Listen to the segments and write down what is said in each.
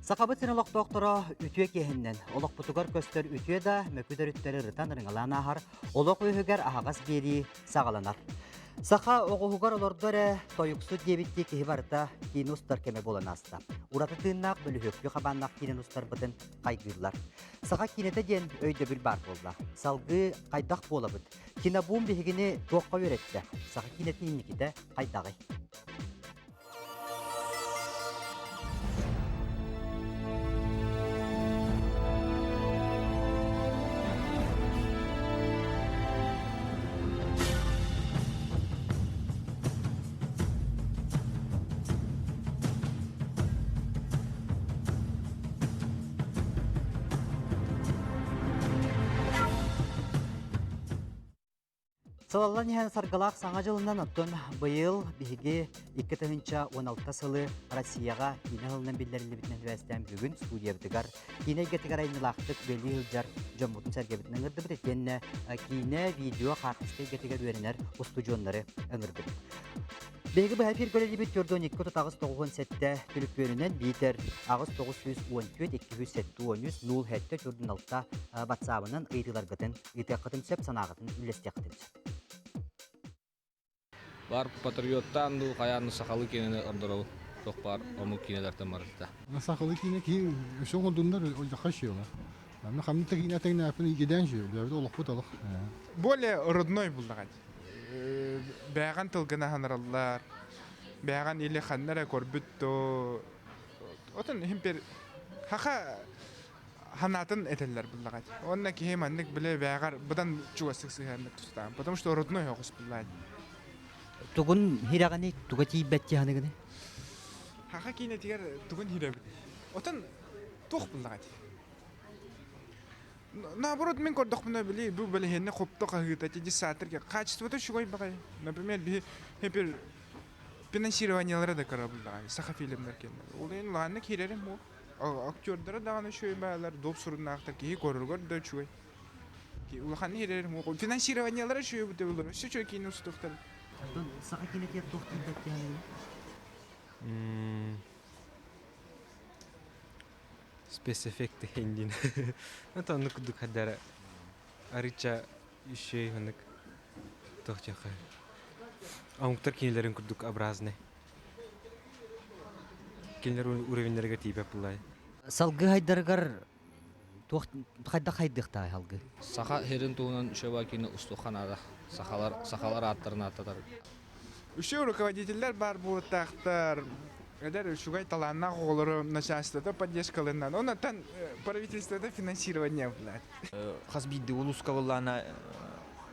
Сақабытын олық доқтора үтіе кехіннен. Олық бұтығар көстер үтіе да мөкүдер үттері рытан рыңалан ағар, олық өйігер ағағас бері сағаланар. Сақа оғығығар олордары тойықсу дебітті кехі барыта кейін ұстар кеме болан аста. Ураты тыыннақ бөлі хөккі қабаннақ кейін ұстар бұтын қайгырлар. Сақа кинеті ден өйді біл бар болла. Салғы қайдақ бола бұд. Кинабуын бігіні тоққа өретті. Сақа кинеті инекіді қайдағы. Салалан ян саргалақ саңа жылынан оттон бұйыл бігі 2016 сылы Россияға кине ғылынан білдерілі бітінен өәстен бүгін студия бітігар. Кине гетігар айнылақтық бөлі ғылжар жомбутын сәргебітінің ұрды бір еткен кине видео қақысты гетігар өрінер ұстудионлары ұңырды. Бегі бұға бір көлі бит көрді 12 ағыз 9 сәтті түлік өрінен бейтер ағыз 914-207-13 0 хәтті көрдің алтта батсабының ұйтылар ғытын, ұйты қытым сөп санағытын үлесте қытым сөп. Бар патриоттан ду каянны сакалы кенене ордорол ток бар ому кинелерден барыта. Сакалы кине ки шоң дундар өлҗә хашыла. Мен хамны тагына тагына апны гидән җу, бәвдә улык буталык. Более родной булдыган. Бәгән тылгына ханраллар. Бәгән иле ханнара корбутто. Отын химпер хака ханатын этелләр булдыган. Онна ки хеманник биле бәгәр будан чуасык сыгырны тустан. Потому что родной хогыс булдыган. Тугун хираганы тугати бетти ханыгыны. Хака кине тигер тугун хирабы. Отын тух булдыган. Наоборот, мен көрдік мұны білей, бұл білігені қопты қағыта теді сатырге. Качествода шугай бағай. Например, бір финансированиялары да қара бұлдаған, сақа фильмдер кенді. Ол ең лағаны керерім ол. Актерлері дағаны шуай бағалар, доп сұрын ақтар кейі көрігер да шуай. Улағаны керерім ол. Финансированиялары шуай бұты бұлдар. Осы шуай кейін осы тоқтар. Сақа кенетер тоқтын бәтті ханыгыны? Спецэффекты хендин. Это он кудук хадара. Арича еще он тохчаха. А он кинелерин кудук образный. Кинелер уровеньлерге типа пулай. Салгы хайдаргар хайда хайдыхта халгы. Сака херин туунан шөба кине устуханада. Сакалар аттарына аттатар. Үшеу руководителер бар бұлыттақтар. Эдер шугай таланна голору начальството поддержкалынан. Он тан правительството финансирование булат. Хасбидди улускавыллана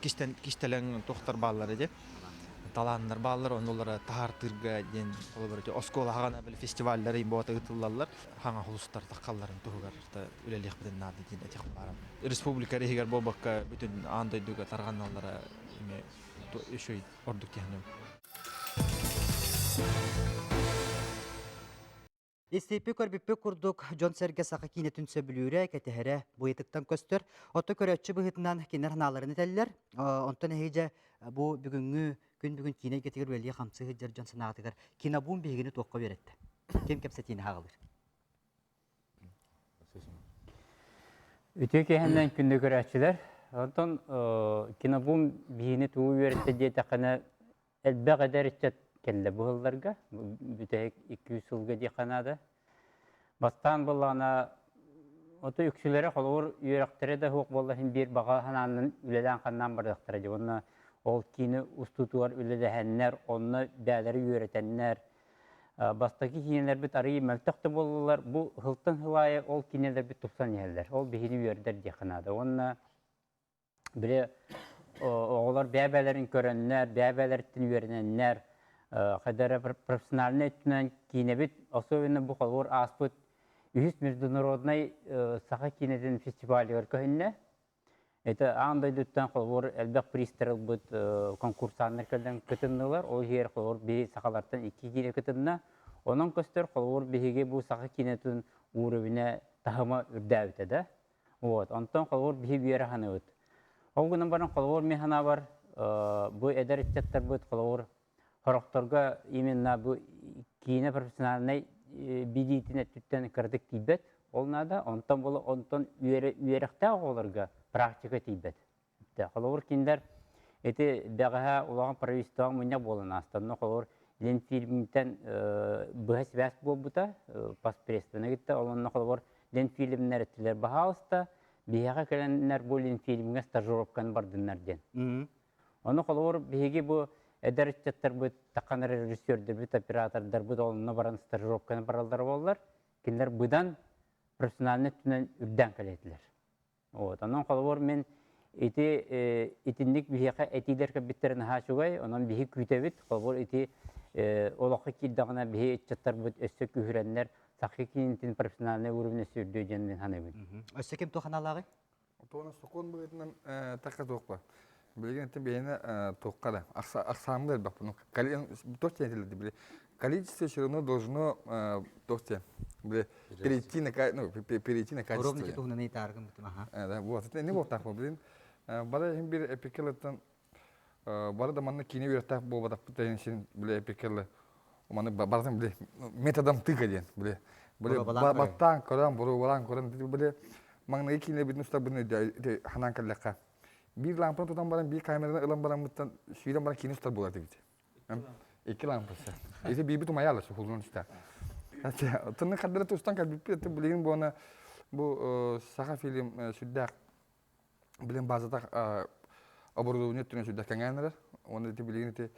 киштелен тохтар баллары деп. Таланнар баллар онолары тахартырга ден олар оскола хагана бил фестивальдары бота ытыллалар. Хаңа хулустар таккалларын тугар үлелек биден нады ден этих барам. Республика регер бобакка бүтүн андай дуга тарганналары эме ошой ордук тяхным. Истепі көрбіппі күрдік Джон Серге сақы кинетін сөбілуірі кәтіхірі бұйытықтан көстір. Отты көрәтші бұйытынан кенер ханаларын етелілер. Онтан әйже бұл бүгінгі күн бүгін кине кетігір өлі қамсы ғыджар Джон санағатығыр. Кинабуын бейгіні тоққа өретті. Кем кәпсетіні хағылыр? Үтіе кейхенден күнді көрәтшілер. Онтан кинабуын бейгіні туы өретті де тақына әлбә қадар етчет келді бұғылларға, бүтәйік 200 жылға дейқанады. Бастан болғана, оты үксілері қолуыр үйерақтары да хуқ болғын бір баға хананын үлелен қаннан бардықтары. Оны ол кейіні ұстутуар үлелі әннер, оны бәлері үйеретеннер. Бастаки кейінлер біт арығы мәлтіқті болғылар. Бұл ғылтын ғылайы ол кейінлер біт тұпсан елдер. Ол бейіні үйердер дейқанады. Оны бірі оғылар бәбәлерін көреннер, бәбәлерін үйерененнер, Қадара профессиональный өттінен кейінебет, особенно бұл қолуыр аспыт үйіс международный сақа кейінеден фестивалі өркөйінне. Это аңдайды өттен қолуыр әлбәқ пристеріл бұд конкурсанлар көлден күтімділер. Ол жер қолуыр бей сақалардан 2 кейіне күтімді. Оның көстер қолуыр бейге бұл сақа кейінетін уровіне тағыма үрді өтеді. Онтан қолуыр бей бейері қаны өт. Ол күнің барын қолуыр механа бар. Бұл әдір үттеттер бұд қолуыр Хорокторга именно бу кине профессиональный бидитине түттен кырдык тибет. Ол нада онтон болу онтон үйеректе оларга практика тибет. Холор киндер эти бәгәһә улаган правительствоң менә болын астанны холор лен фильмтен бәс булбута паспрестне гитте олонны холор лен фильмнәр тилер баһалыста бияга келеннәр бу лен фильмгә стажировкан бардыннар ден. Оны холор биге бу эдәрчәттер бу такан режиссердер бит оператордар бу олонны баран стажировканы баралдар боллар. Киндер будан профессиональный түнен үрдән келетләр. Вот, аннан холор мен итинник бияга этидер кебиттерен хашугай, онан бихи күтәбит, холор ити олақы килдағына бихи этчаттар бут өссө күһүрәннәр сахи кинтин профессиональный уровне сүрдү женден ханабын. Өссө кем туханалары? Тоны сокон бүгүннән такка токпа. Билген тем бейне токкада. Аксамды бак буну. Токте делди биле. Количество все равно должно токте. Биле перейти на качество. Уровни тухнаны таргын бутун, аха. Да, вот. Это не вот так, блин. Бара хим бир эпикелтен бара да манна кине биртак болбадак бутен биле эпикеле. Маны бардан биле методом тыгаден биле. Биле баттан коран буру балан коран биле маңна кине бит нуста буны ханан каллака. Bir lampa tutan barang, bir kameradan ılan barang mutan, şiiren barang kini tutar bular dedi. İki lampası. İşte bir tu mayalar şu hulun işte. Tını kadar tutan kad bir tu bilin bu ona bu saha film süddak bilin bazı da оборудование tüne süddak kanganlar. Onu da bilin ite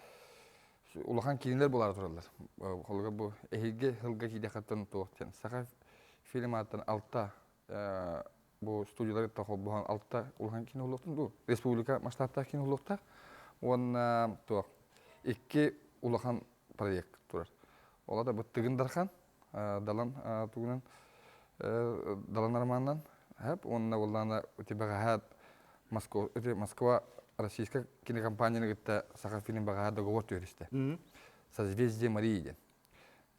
ulakan kiniler bular turarlar. Holga bu ehige hılga kidakatan tuğten. Saha film atan altta bu stüdyoları takip buhan altta ulakan kino oluktan bu Respublika maçlarda kino olukta ona tuğ iki ulakan proyekt turar. Ola da bu tıgındarkan dalan tuğunan dalan armandan hep onunla olana tibahat Moskva Российская кинокомпания gitti saha film bağı da govort işte. Созвездие Марии.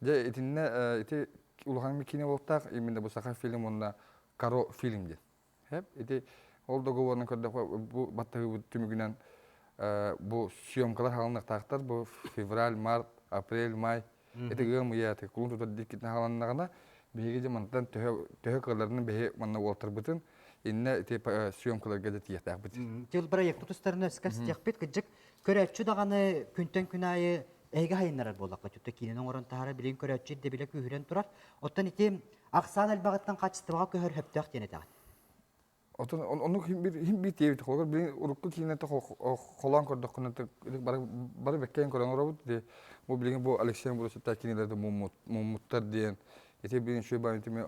De etinne eti ulakan bir kino olukta iminde bu saha film onunla Karo film diye. Hep eti oldu govarın kadar bu battı bu tümügünden bu siyomkalar halında taktar bu fevral, mart, april, may eti gëm ya eti kulun tutar dikitne halanlarına bir gece mantan töhö kalarının behe manna walter bütün inne eti siyomkalar gadet yatak bütün. Тел проект тустарын өскәс тәхбит кыҗык көрәчү даганы күнтен күнайы эйге хайыннар болакка түтө кинен орын тары билен көрәчү дип биле күһүрен турар. Оттан ити аксан албагыттан качыстыга көһөр хөптәк дене тагы. Oton onu him bir tevit kolgar bir urukku kinete kolan korduk kunete bar bekken koran orabut de bu bilgin bu Alexander burası takinelerde mumuttar diyen ete bilin şu bayntimi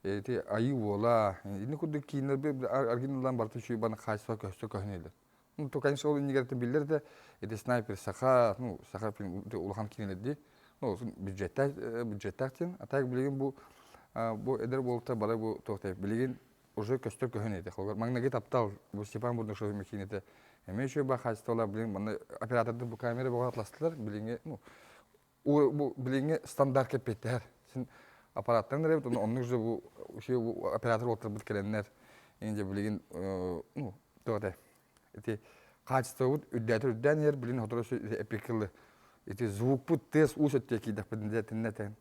ete ayı vola ini kudu kinler bir arginlan bartı şu bana kaçsa köstü köhneler. Nu to kansa ol inigerte biller de ete sniper saka nu saka film ulahan kinelerde nu budjetaktin atak bilgin bu eder bolta bara bu tohte bilgin уже көстөк көһөнөйдү. Магнагит аптал бу Степан Бурдашов мекенете. Эме еще бахастыла билин, мына операторду бу камера бага атластылар, билинге, ну, бу билинге стандарт кепеттер. Син аппараттан реп, онун уже бу оператор отуруп биткенер. Энде билин, ну, тода. Эти качество үддәтер ер билин отуруп эпикилли. Эти звук бут тез усөттеки дапында тиннетен.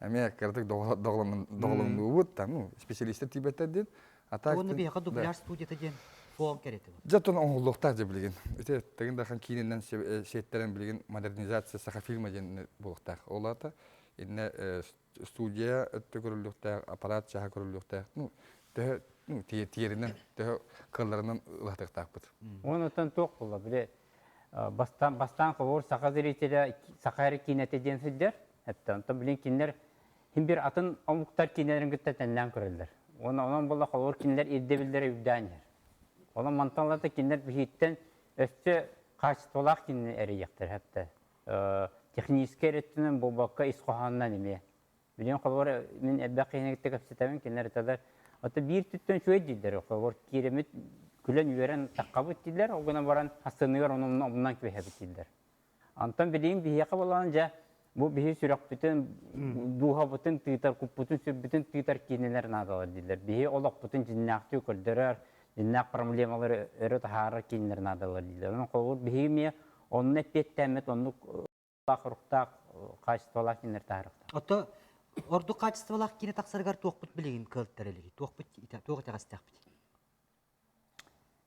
Эме кырдык доголумду бут, ну, специалисттер тибеттер. Оны бияга дубляж студияда ден фон керети. Жатын оңлуктар же билген. Эте тегинде хан киненден сеттерен билген модернизация саха фильма ден булуктар. Олата инне студия өттөгөрүлүктар, аппарат чаха көрүлүктар. Ну, тиеринен, кылларынан ылатыктар бут. Онотан ток була биле бастан колор саха зрителя сахары кинете ден сүддер. Хәтта билен киндер хим бир атын омуктар кинелерин гыттатандан көрөлдөр. Ondan bolla kolor kinler irdebilleri übdanyer. Olan mantanlarda kinler bihitten öste kaçtolak kinler eriyektir hatta. Tekniski erettiğinin bu bakka iskohandan ime. Biliyorum kolor min ebbaqiyene gittik hapsetamen kinler etadar. Hatta bir tütten şöyle dilleri kolor kiremit gülen yüveren takkabıt diller. O güne varan hastanıyor ondan gibi habit diller. Antan bileyim bihiyaka bolanca bu bihi sürak bütün duha bütün tıytar kup bütün tıytar kineler nadalar diller. Bihi olak bütün cinnak tüküldürer, cinnak problemaları örüt hara kineler nadalar diller. Onun kolur bihi mi onun epet temet onu lakırıkta качестволах кинер тарыхта. Ото орду качестволах кине таксаргар туохпут билигин кылттарылыги. Туохпут туох тагастахпыт.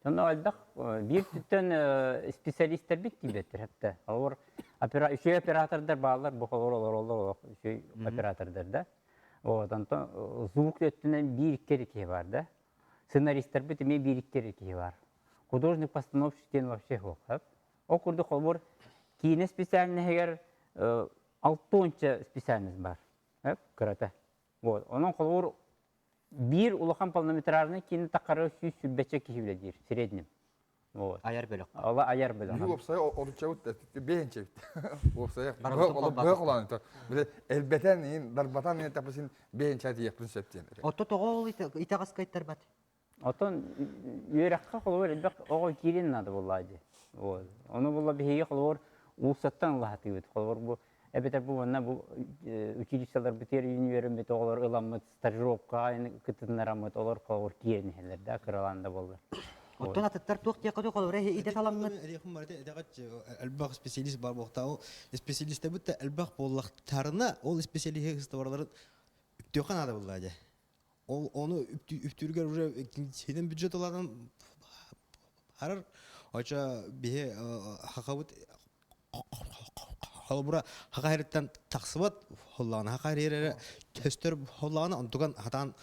Сонда алдак бир түттен специалисттер бит дибеттер хәтта. Алар үшөй оператордар баалар бу олор үшөй оператордар да. Вот антон звук өттүнөн бир кереки бар да. Сценаристтер бит эме бир кереки бар. Художник постановщиктен вообще жоқ. О курды холбор кине специальный эгер 6 специальность бар. Кырата. Вот. Onun холбор bir улахан полнометражный кине такары 100 сүрбече кихивледир в среднем. Вот. Аяр бөлөк. Ала аяр бөлөк. Юл опсай оручавут бейинче. Опсай. Бар Бök olan to. Bile elbeten in darbatan ne tapasın beyinçe diye prinsipten. Ото тогол итагаскайттар бат. Отон юракка холбор элбек ого кирин надо буллади. Вот. Оны булла бихиге холбор улсаттан лахаты бит. Холбор бу эбетер бу ванна бу училищелер битер университет бит оглар ыламмыт стажировка кытыннарамыт олар холбор кирин хелер да кыраланда болды. Оттон аттар туох тиякка колора иде таламмыт. Элехим марте эдагат албах специалист бар боктау. Специалистте бит албах боллактарына ол специалист товарларын үттөкан ада буллади. Ол оны үптүргөр уже сенен бюджет алган харар ача бие хакабыт халбура хакайрыттан таксыбат холланы хакайрыра төстөр холланы антуган хатан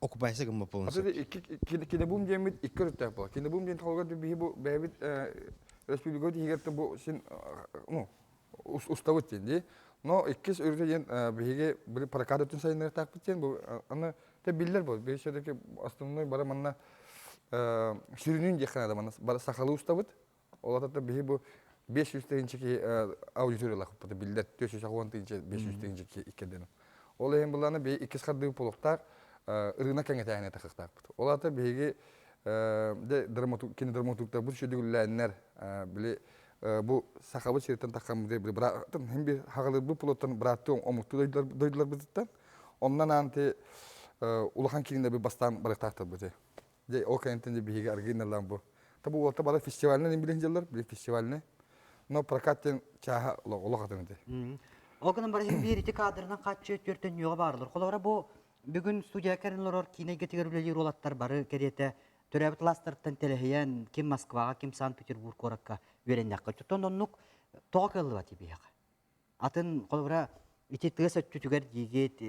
окупайсы гымма полностью. Аты кине бум жемит иккер тап бол. Кине бум жен толгот би бу бебит республикот егерте бу син ну уставыт денди. Но иккис өрден биге бир прокат үтүн сайындар такпытен бу аны те биллер бол. Бешедеки основной бара манна сүрүнүн жакана манна бара сакалы уставыт. Олата би бу 500 тегинчеки аудиториялар купты биллер 410 тегинче 500 тегинчеки иккеден. Ол эм буланы би иккис карды полуктар ырына кеңетәне такыктак. Олата биге де кине драматургтар бу шөдүгүлләннәр биле бу сакабы чиртен таккан бир братын hem bir хагылы бу плоттан браттын омукту дойдулар биттен. Ондан анты улахан кинде бир бастан барактакты бу. Де о кентенде биге оригиналдан бу. Табу олта бала фестивальне билен жылдар, бир фестивальне. Но прокаттен чаха улахатынды. Огынан бар бир ити кадрынан качы төртөн юга барлар. Колора бу бүгүн студия керенлер кинеге тегерүлөр олаттар бары керете төрөбүт ластырттан телехиян ким Москвага, ким Санкт-Петербург оракка вереннакка. Тоннук тогакылы бати бияга. Атын колора ити тыгыс өттүгөр дигет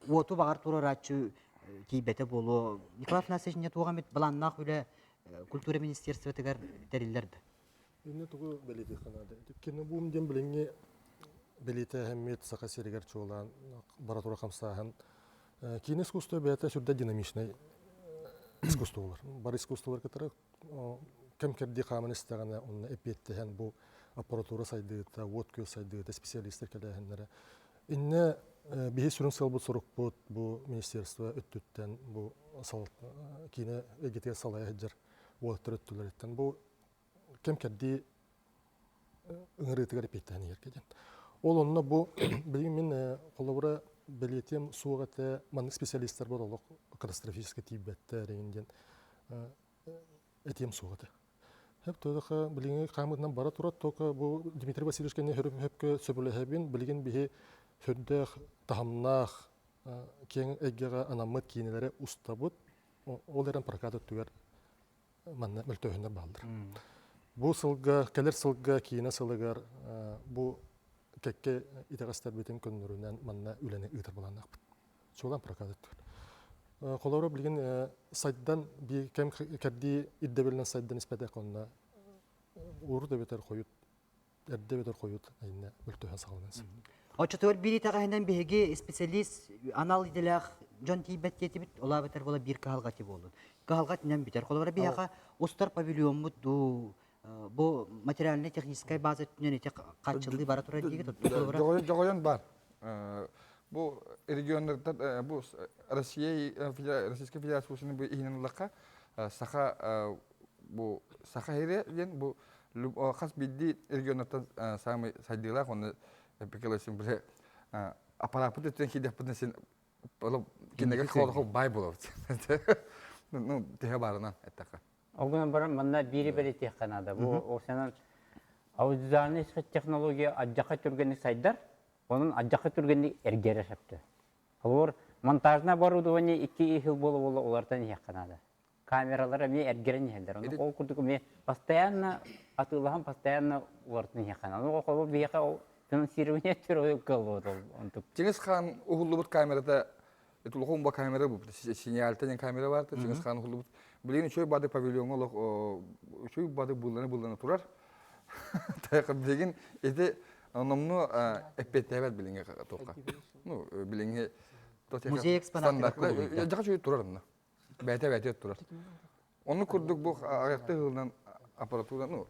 оту багар турарачы кийбете болу. Николай Афанасьевич тугамет баланнак үле культура министерство тегер териллерди. Инне тугу белети ханада. Кине бум дем биленге белете хэммет сака серегер чолан баратура камсахан. Кине искусство бета сюда динамичный искусстволар. Бар искусстволар которые кем керди камын истегенде он эпеттен бу аппаратура сайдыта, водка сайдыта специалисттер келехендере. Инне бие сүрүн салбы сорук бу министерство өттүттен бу сал кине эгете салая хеджер водтыр өттүлөрөттен бу кем керди ыңырытыгар эпеттен еркеден. Ол онна бу билим мен колобура билетем сугата ман специалисттер бар олок катастрофический тибетте регенден этем сугата. Hep to'daqa bilingen qamıtdan bara turat toka bu Dmitri Vasilyevich kene hörüm hepke söbülehebin bilgen bihi hördeh tahamnaq ken eggega anammat kinelere ustabut olaren prakata tüger manna mültöhünde baldır. Bu sılga keler sılga kine sılgar bu kekke itegastar beten könnüründen manna ülene ıtır bulanaq. Çolan prakata tüger. Kolora bilgen saytdan bir kem kerdi iddebelen saytdan ispede konna uğur da beter koyut erde beter koyut ayna mültöhen sağlanız. Oçatör biri tağından bihege spesialist anal idilah John Tibet yetibit ola beter bola bir kahalgati boldu. Kahalgat nem biter. Kolora bihaga ostar pavilyon muddu bu materyalne texniskay bazı tünene tek kaçıldı baratura diye tuttu. Jogoyan var. Bu regionlarda bu Российской Федерациясының bu иһинлыкка саха bu саха хере bu хас бидди региондардан самый сайдылар оны пекелесин биле аппарат бүтүн хидеп бүтүн кинеге колго бай болот. Ну теге барынан аттака. Огынан бар мында бири белети канада. Бу осанан аудиозуальный технология аджака түргени сайдар Onun acakı türgeni ergere şaptı. Olur montajına оборудование 2 yıl bolu olardan yakınada. Kameralara mi ergeren yerler. Onu o kurduk mi постоянно atılhan постоянно olardan yakınada. O kolu bir yaka o финансирование türü kaldı ontuk. Cengiz Han uhullu kamerada etulğun bu kamera bu sinyalten kamera var da Cengiz Han uhullu bilin şöyle badı pavilyon olup şöyle badı bulana turar. Tayakı bilgin ede anlamlı epetebet bilinge toka. No bilinge Muzey eksponatı standart. Jaga şöyle turar mı? Bete turar. Onu kurduk bu ayakta hızlan aparatura no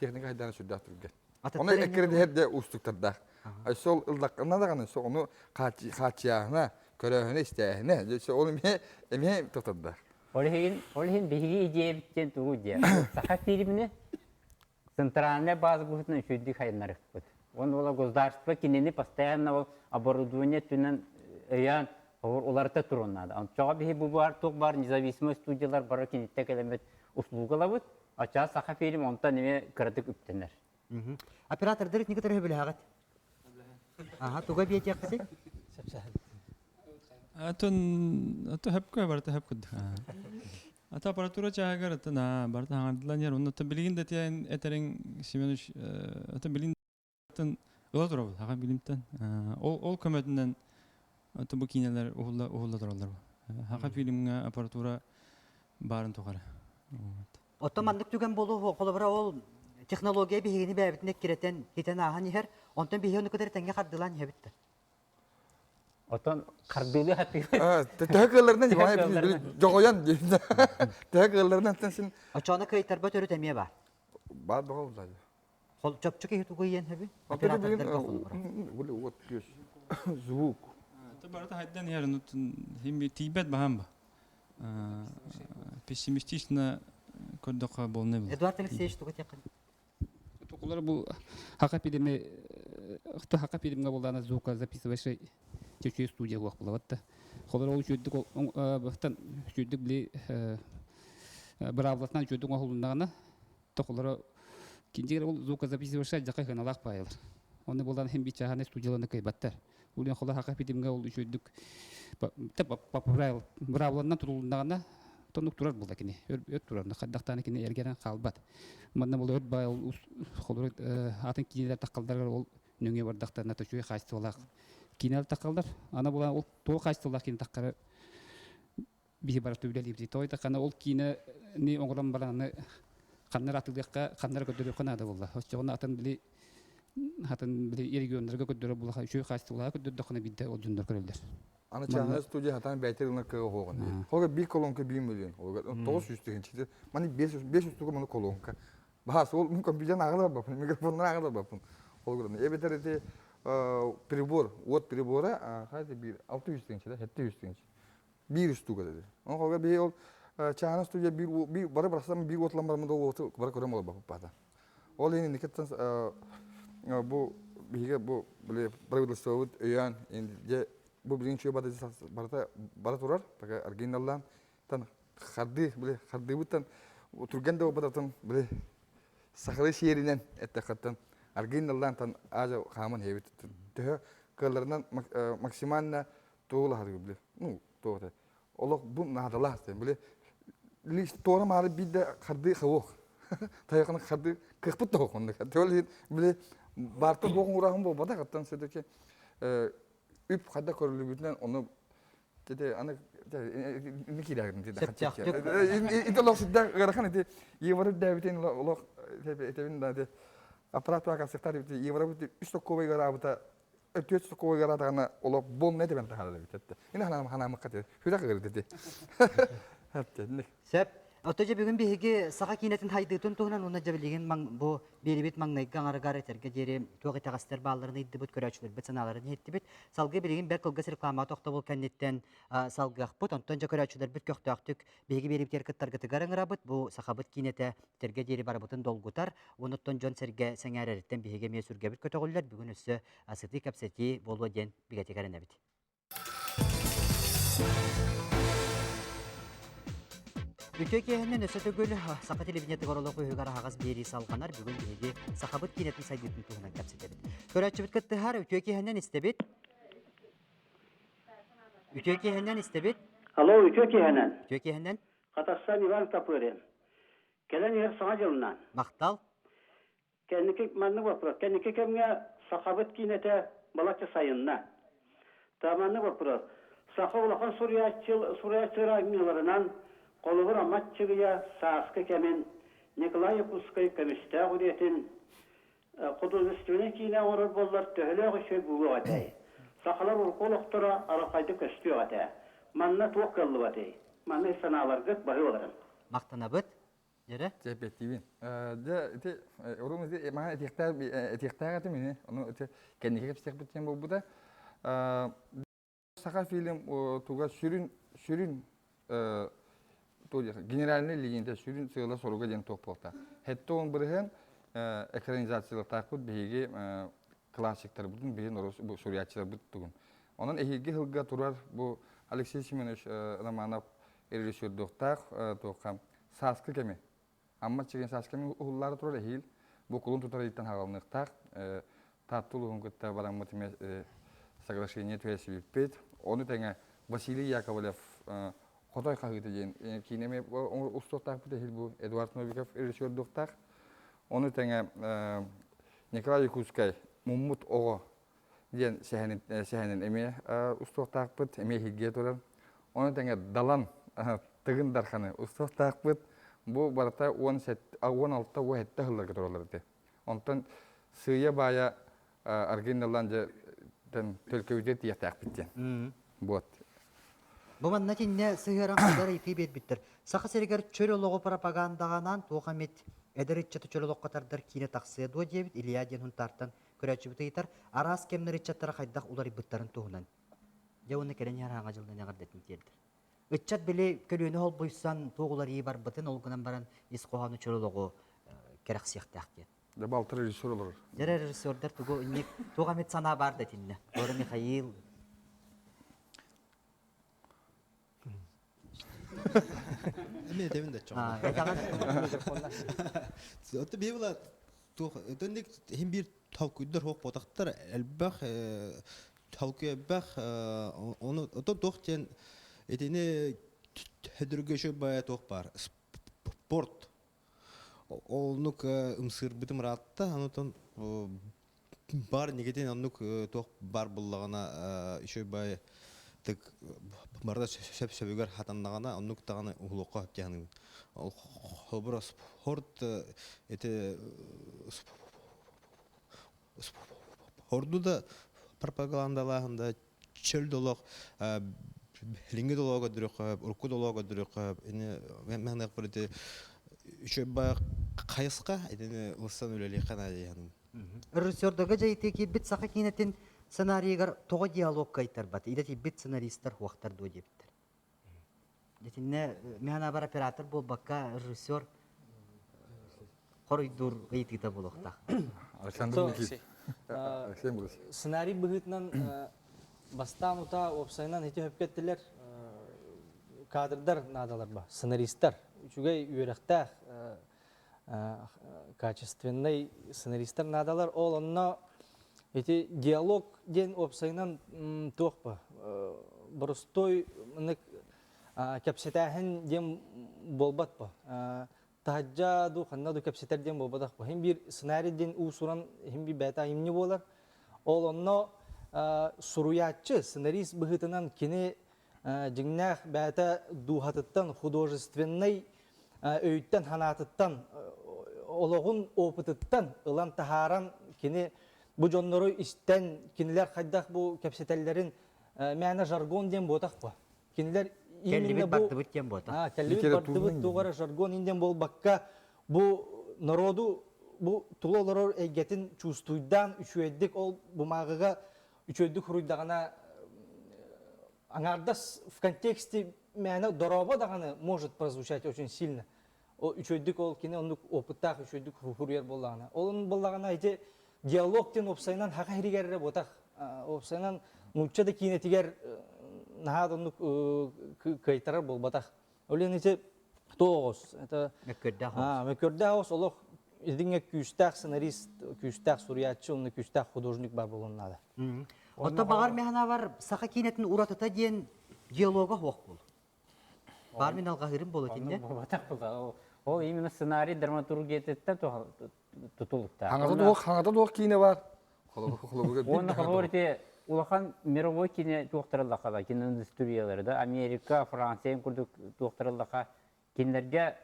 teknik haydan sürdü atırgen. Onu ekrede her de ustuklarda. Ay sol ıldaklarına da kanı onu kaçıyağına körehine isteyene. Onu eme tutadılar. Olihin bihi iyice bitten tuğu diye. Saha filmini центральная база будет на чудик хайнарык. Он ола государство кинени постоянно оборудование тунан ян оларта турун надо. Он чага бихи бу бар ток бар независимый студиялар бар кинетте келемет услугалар бут. Ача саха фильм онта неме кырдык үптенер. Оператордыр не который бил хагат. Ага, туга бие яксы. ато хепка барта хепка. Ата аппаратура чагар тана барта хандлан яр онно билигин да тен этерин Семенович ата билин тен ола турабы ага билимтен ол көмөтүнөн ата бу кинелер ухулла туралар. Ага фильмге аппаратура барын тугара. Отомандык түген болу колобра ол технология бигини бәбитне киретен хитен ахан ихер онтон биһи оны көтөр теңге кардылан хебитте. Oton kardili hati. Teheklerden jogoyan teheklerden tensin. Açana kayıtlar batörü temiye var. Bad bağlı zaten. Kol çapçık ehi tuğu yiyen hebi. Operatörler bakıyor. Böyle ot göz. Zvuk. Tabarata haydan yarın hem bir Tibet bahamba. Pessimistично koddoqa bolne. Eduard Alexeyevich tuğu yakın. Tokular bu hakapidemi hakapidemga bolana звука записываешь чече студия вак булатта. Холор ол жүддүк бактан жүддүк били бравлатан жүддүк холундагана токулар кинжер ол звука записываешь жака каналак пайылар. Оны болдан hem бичахане студияларны кайбаттар. Улен холор hakapidemga ол жүддүк поправил бравлатан турулундагана тонук турар булда кини. Өт турарны каддактаны кини эргерен калбат. Мында бул өт байыл холор атын кинелер такалдар ол нөңе бардактарына төчүй кайсылак кинел такалдар. Ана була ол то кайсылак кин таккары бии бар төбөлөп ди. Той такана ол кине ни оңгорон бараны каннар атылдыкка каннар көтөрүп канада булла. Очогона атын били региондорго көтөрүп була төчүй кайсылак көтөрдүккана бидде ол жүндөр көрөлдөр. Ana çağınız stüdyo hatan beyterine kığı hoğun. Hoga bir kolonka 1 milyon. Hoga 900 tüken çıktı. Mani 500 tüken mani kolonka. Bahas ol mümkün bilen ağlar bakın. Mikrofonlar ağlar bakın. Hoga ne? Ebeterete pribor, вот pribora hadi bir 600 tüken çıktı. 700 tüken çıktı. 100 tüken dedi. Hoga bir ol çağınız stüdyo bir bara barasam bir otlamlarımda o bara körem ol bakın pada. Ol yine niketten bu bu böyle правительство öyan ince bu birinci bada turar, pakai originallan, tan hardi butan, turgan da obatan beli sakali şiirinden ettekatan originallan tan aja kaman hebit, teh kalarından maksimalnya tuğla hardi beli, tuğla, Allah bu nadalah sen beli, list tuğla mali bide hardi kavuk, tayakan hardi kekput tuh kondak, tuğla beli bartu bokong urahum bu bada katan sedeki üp kadar korulubünden onu dedi ana ne kiderdim dedi. İşte Allah sizden garakan dedi. Yıvarı devletin Allah tebin dedi. Aparat var sekreter dedi. Yıvarı dedi. Üç tokoy garabıta ötüyor tokoy garabıta Allah bom ne demen tahalı dedi. Yine hanım katı. Hüda kırdı dedi. Hep dedi. Sep Otoja bugün bihigi saha kinetin haydığın tuğunan ona jabiligin bu belibit mangnay gangar eterge jeri tuği taqastar ballarını iddibut köröçülür bit sanalarını iddibit salgı bilgin ber kılgı reklama toqta bol kennetten salgı aqbut ontonja köröçülür bit köqtaqtık bihigi belibit erkittargı tıgarın bu sahabıt kinete terge jeri barabutun dolgutar onotton jon serge sengareretten bihigi mesurge bit kötөгүллөр bugün üssü asıtı kapseti bolu den bigati garenebit. Үтө кеһеннен өсө төгөл сака телевидение тыгороло күйгөр агас бери салганар бүгүн биги сахабыт кинетин сайдытын туһунан капсетебит. Көрөчүбүт кыттыхар үтө кеһеннен истебит. Үтө кеһеннен истебит. Алло, үтө кеһеннен. Үтө кеһеннен. Катарсан Иван Капырен. Келен ер саңа жылынан. Мактал. Кенники манны вопрос. Кенники кемге сахабыт кинете балача сайынна. Таманны вопрос. Саха улахан Сурьяччыра миларынан колугур аматчыгыя сааскы кемен Николай Пускай көмүстә гүретин кудузүстүнө кийне орор боллар төхөлөгө шөй бугу атай. Сахалар урколоктора аракайды көстү атай. Манна туоккаллы атай. Манна саналарга бары оларын. Мактанабыт. Ере? Жепеттибин. Те урумузде мага этиктагаты мене, onu кеннеге кепсек биткен болбуда. Саха фильм туга сүрүн генеральный легенда сүрүн сыйла соруга ден топ болта. Хетто он бирген экранизациялык такут биги классиктер бүтүн биген орус бу сурьячылар бүттүгүн. Онун эхиги хылга турар бу Алексей Семенович Романов режиссер доктак токам саскы кеме. Amma çigen saskemi uhulları turur ehil. Bu kulun tutar itten hagalnıqtaq. Tattuluğun kıtta baran mutime соглашение tüyesi bipet. Onu tenge Vasiliy Yakovlev Xotoy қағыты ден. Кинеме устоқтақ бұд ehil bu Эдуард Новиков режиссер доқтақ. Onu tenge Николай Якутскай Муммут Оғы ден сәхенен эме устоқтақ бұд. Эме хигге турар. Onu tenge Далан тығын дарханы устоқтақ бұд. Bu barata 16-та уәхетті хылларға тұраларды. Онтан сыя бая Аргенеланжа төлкөйдет ятақ біттен. Вот. Бұл манна тинне сыйыран қадар ити бет біттір. Сақы сәрігер чөр олығы пропагандағанан туғамет әдірітчаты чөр олығы қатардар кейіне тақсыя дуа дебіт Илья ден хұнтартан көрәтші біті етар. Арас кемнер итчаттары қайдақ олары бұттарын туғынан. Жауыны кәрен яраңа жылдан яғардетін келдір. Үтчат біле көлөні ол бұйсан тоғылар ей бар бұтын олғынан баран ескоғаны чөріліғі кәрәқ сияқтақ кен. Балты режиссер олар. Жәрі режиссердар тоға мет сана бар да тінне. Оры Михаил. Әме дәмін дәт жоғын. Өтті бей бұла, өтіндік хем бір талкүйдер хоқ ботақтар, әлбәқ, талкүй әлбәқ, оны тоқтен Этине төдүргөшө бая ток бар. Спорт. Олнук ымсыр битим ратта, анутон бар негетен оннук ток бар буллагана ишө бая тик барда сөбөгөр хатандагана оннук таганы улукка жаны. Ол хобро спорт эте спортуда пропагандаларында чөлдөлөк Линги долога дөрөк, урку долога дөрөк, мен акбарыты үчө ба кайыска, эдене улсан өлеле кана дигән. Режиссердага жайты ки бит саха кинетин сценарийгар тога диалог кайтар бат. Идети бит сценаристтер вактар ду диптер. Детинне механа бар оператор бул бакка режиссер коройдур гайтыта булыкта. Александр Никит. Сценарий быгытнан бастан ута опсайнан хете хөпкеттелер кадрдар надалар ба, сценаристтар. Үчүгей үйрәктәх качественный сценаристтар надалар. Ол онна хете диалог ден опсайнан тух ба. Боростой нык капсетәһен дем болбат ба. Тахаджаду ханнаду капсетер дем болбадак ба. Хем бир сценарий ден усуран хем би бета хемни болар. Ол онна суруятчы сценарист быгытынан кини жиңнах бәті духатыттан художественный өйттен ханатыттан олығын опытыттан ылан тахаран кини бу жоннору истен кинилер қайдақ бу кәпсетелерін мәні жаргон ден ботақ ба. Кинилер именно бу кәллибет бардыбыт туғара жаргон инден бол баққа бу народу бу тулолорор әйгетін чувствуйдан үшуеддік ол бумағыға Üçöydük хуруйдағана аңардас в контексте мәні дороба дағаны может прозвучать очень сильно. Üçöydük ол кені ондық опыттақ üçöydük хуруйер болағана. Олың болағана әйте диалогтен опсайнан хақа херігерре ботақ. Опсайнан мұлтчады кейінетігер нағад ондық кайтарар бол батақ. Олен әйте тоғыз. Это Мөкөрдәхос олох идиңе күстәк сценарист, күстәк суриятчы, онны күстәк художник бар булганнар. Отто багар механа бар саха кинетин уратыта диен диалога хоқ бол. Бар мен алгахырым болот инде. Батак булды. Ол именно сценарий, драматургия теттен тутулукта. Хаңата доқ кине бар. Оны говорите, улахан мировой кине туқтырыллақа, киноиндустрияларда, Америка, Франция күрдік туқтырыллақа, кинлерге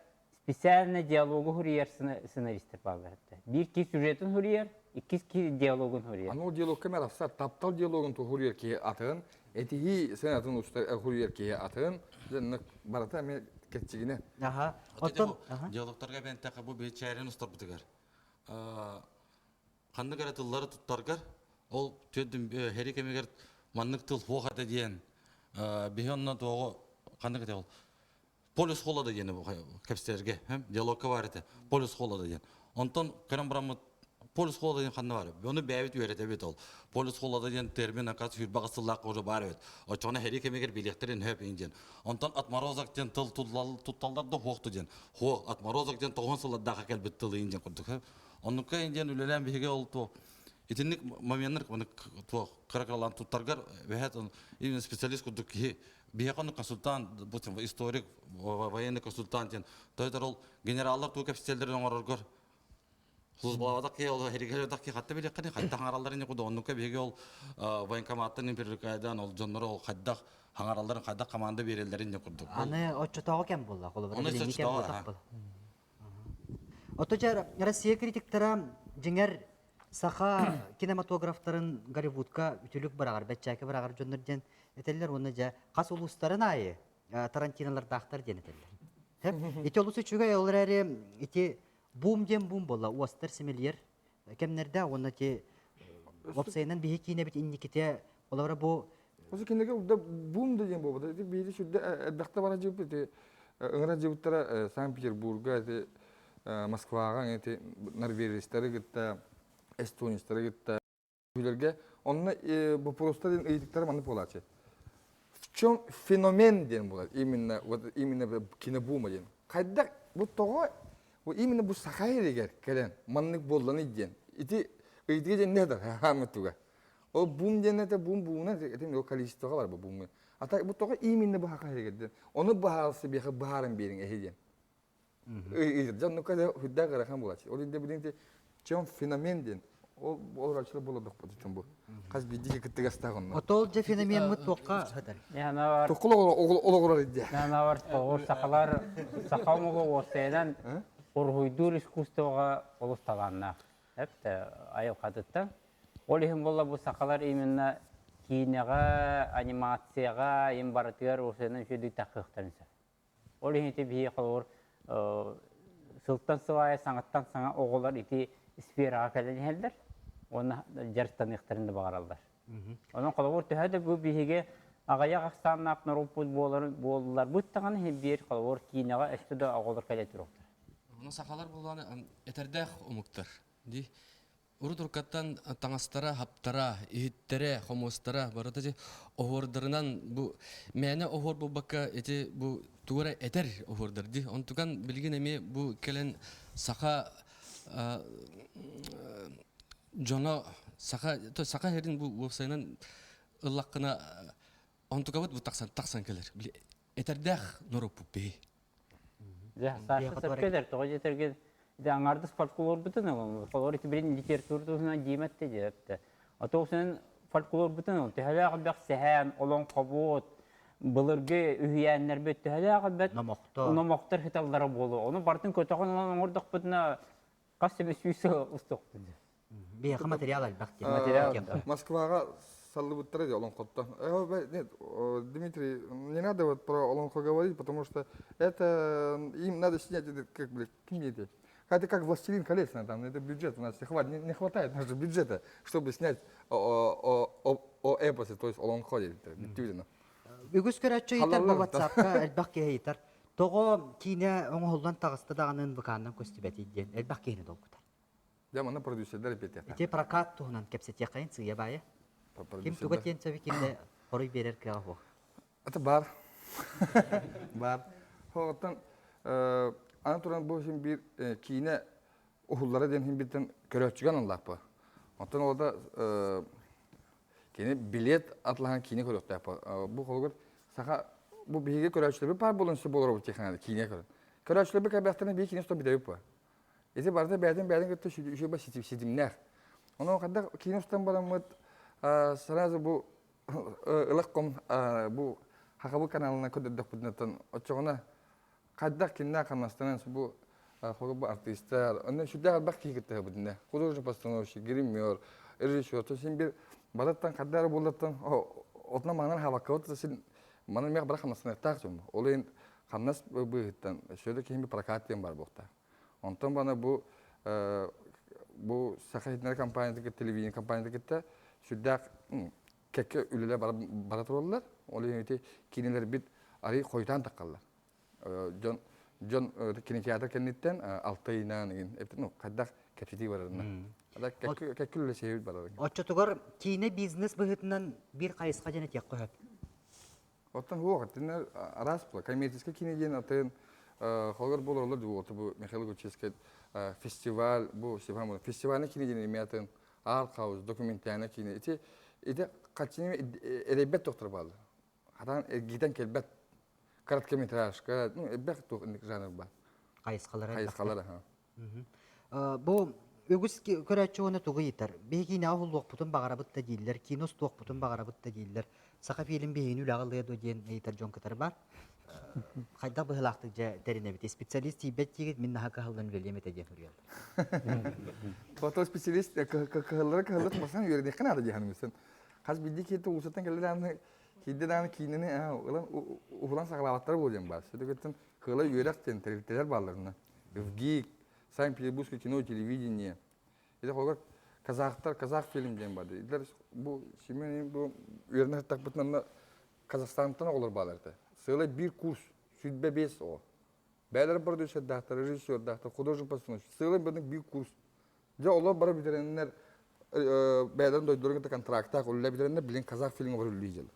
специальный диалогы хурьер сценаристер балдар. Bir ki сюжетін хурьер, iki ki диалогын хурьер. Аны диалогка мәрәфсә таптал диалогын ту хурьер ки атын, этихи сенатын устар хурьер ки атын, җанны барата мен кетчигине. Аха. Диалогтарга бен тәкъ бу бечәрен устар битгәр. Ханны гаратыллары туттаргар, ол төдүм херекемегер маннык тыл хохата диен. Бихонна тогы ханны гыты ол. Полис холлады диен бу капстерге, һәм диалогка бар иде. Полис холлады диен. Онтон карам брамы полис холлады диен ханны бар. Буны бәйбит үйрәтә бит ол. Полис холлады диен термин акас хür багысыллак уже бар бит. Очоны херекемегер билектерин хөп инден. Онтон атмарозак диен тыл тутталларды хохты диен. Хо атмарозак диен тогын сыллада кел бит тылы инден курдук. Оннука инден үлелән биге ол то. Итинник моменттер моны то каракалан туттаргар вехат именно специалист курдук ки бияканы консультант, бутын историк, военный консультант диен. Тойтар ол генераллар ту капиталдерден оңоргор. Хулус балавада ки ол херекелердә ки хатта билек каны хатта хаңараллар не куды оннука биге ол военкоматтан империкайдан ол жоннор ол хатта хаңаралларын хатта команда берелдерин не курдук. Аны очотого кем булды, колы бар. Аны очотого. Отожар Россия критиктара жеңер саха кинематографтарын Голливудка ütülük барагар, бәчәке барагар жоннорден этеллер оны жа кас улустарын айы Тарантиналар дактар ден этеллер. Хеп, ите улусы чуга олары ите бум болла, уастар семельер кемнерде оны те опсайнан бихи кине бит инниките олары бу Осы кинеге бум деген болду. Бири шүдө дакта бара жеп бит. Ыңра жептара Санкт-Петербурга, Москвага, Норвегиялар гитте, Эстониялар гитте. Билерге онны бу просто ден эйтиктер маны болачы. В чем феномен ден болот? Именно кинобума ден. Кайда бу того, именно бу сахайрегер келен маннык болланы ден. Ити эйтиге ден недер хамытуга. О бум денете бум этим о количествоға бар бу бум. Ата бу того именно бу хакайрегер ден. Оны баалсы бихе баарын берин эхеден. Жанны када худда гарахан болачы. Ол инде билинте чем феномен ден. Ол орачылы болот бу чөм бу. Каз бидиге киттеге стагын. Отол же феномен мы тоққа хатар. Яна бар. Тоқло ологор иде. Яна бар. Ол сақалар сақалмығы осыдан ургуйдур искусствоға олусталанна. Хепте айыл кадытта. Ол ихим болла бу сақалар именно кинеға, анимацияға, имбаратыгар осыдан жөді тақықтарынса. Ол ихинте бие қалуыр сылттан сылайы, саңаттан саңа оғылар ити сфераға кәлін елдер. Оны жарыстан иқтарында бағаралдар. Onun қалуыр түхәді бұл бейге ағаяқ ақстанын апнар опуд болылар. Бұттаған бір қалуыр кейінеға әшті да оғылар кәлі тұрықтар. Оны сақалар болғаны әтердәқ ұмықтар. Уру туркаттан таңастара, хаптара, ихиттере, хомостара, барата же оғырдырынан бұл мәне оғыр бұл баққа әте бұл туғыра әтер оғырдыр. Он туған білген әме бұл кәлін сақа жона сақа herин бұл вебсайнан ыллаққына он туғабыт бұл тақсан кәлер. Әтердәқ нұрып бұл бей. Саша сәпкедер, тоғы жетерген аңардыс фольклор бүтін ол. Фольклор ити бірін литературасына деймәтті депті. Атоғысынан фольклор бүтін ол. Тәхәләғі бәқ сәхән, олон қабуот, бұлырғы үйәнлер бөт. Тәхәләғі бәт номақтар хиталдары болу. Оны бартын көтіғын olan ордық бүтіна қас семес үйсі ұстық бүді. Бейқі материал әлбәқ. Москваға саллы бұттыры де олон қотта. Дмитрий, не надо вот про Олонхо говорить, потому что это им надо снять, как, блядь, комедия. Это как «Властелин колец», там, это бюджет у нас не хватает нашего бюджета, чтобы снять о эпосе, то есть Олонхо, действительно. Үгіз көрәтші етер бұл ватсапқа әлбәқ кеге етер. Тоғы кейіне оңғылдан тағысты дағанын бұқанынан көстібәт еден, әлбәқ кейіне дол күтер. Демона продюсерлер петер. Ете прокат тұғынан кәпсет яқайын сүйе байы. Кем туға тен сөбі кемде қорой берер кіға хоқ? Это бар. Бар. Хоғыттан Аны туран бу син бир кийне ухуллары ден хин бирден көрөчүгөн Аллах бу. Онтон олда кийне билет атлахан кийне көрөктөп бу. Бу холгор саха бу биге көрөчүлөр бар болунсу болор бу технада кийне көрө. Көрөчүлөр бу кабактаны би кийне сто бидеп бу. Эти барда бәден көтө шү ба сидимнәр. Оны кадда кийне стан барамыт сразу бу ылыкком бу хакабы каналына көдөдөк буднатан очогона кадда кинна камастан бу холгор артисттер аны шүдә бак кигетте будна. Художник постановщик, гример, режиссер, то син бир бараттан каддар булаттан отна манан хавакот син манан мек бара камастан тактым. Ол ен камнас быттан шөдө ким прокаттен бар букта. Онтон бана бу сахахитнер компанияда телевидение компанияда кетте шүдә кекке үлеле бара туралар. Ол ен кинелер бит ари койтан таккалар. Жон кинотеатр кеннеттен 6 айынан ну кадак кепсити барына. Ада кеккүлле сейбит барар. Очотугар кине бизнес быгытынан бир кайыска жана тек коят. Оттан хугаттын араспла коммерческий кинеден атын холгор болорлар дуу бу Михаил Гучевский фестиваль бу сефам фестивальный кинеден имятын аркаус документальный кине. Эти качыны эдебет доктор балы. Хадан гиден келбет короткометражка, ну, бек то жанр бар. Кайыскалар. Бу өгүс көрөчүгүнө тугу итер. Бегине ахуллук бутун багарабыт да диллер, кинос тук бутун багарабыт да диллер. Сака фильм бегини улагылы до ден эйтер жон кетер бар. Кайда быхлакты же терине бит специалист тибет тигит мен наха калдан велеме те дехурел. Фото специалист каллар масан юрде канада жаһанымсын. Каз бидик ете усатан келдераны кидден кинене улан саклабаттар болжам бар. Сөдөгөтөн кыла юрактен терилтелер балларына. Вгик, Санкт-Петербургский кино телевидение. Это холгор казах фильм ден бар. Илер бу Семен бу юрнат так бутнан Казахстантан олар баларды. Сыла бир курс сүдбе 5 о. Бәлер продюсер дактор, режиссер дактор, художник постановщик. Сыла бир курс. Же олар бара битереннер бәлерин дойдурган контракта коллар битереннер билен казах фильмге бар үллейжел.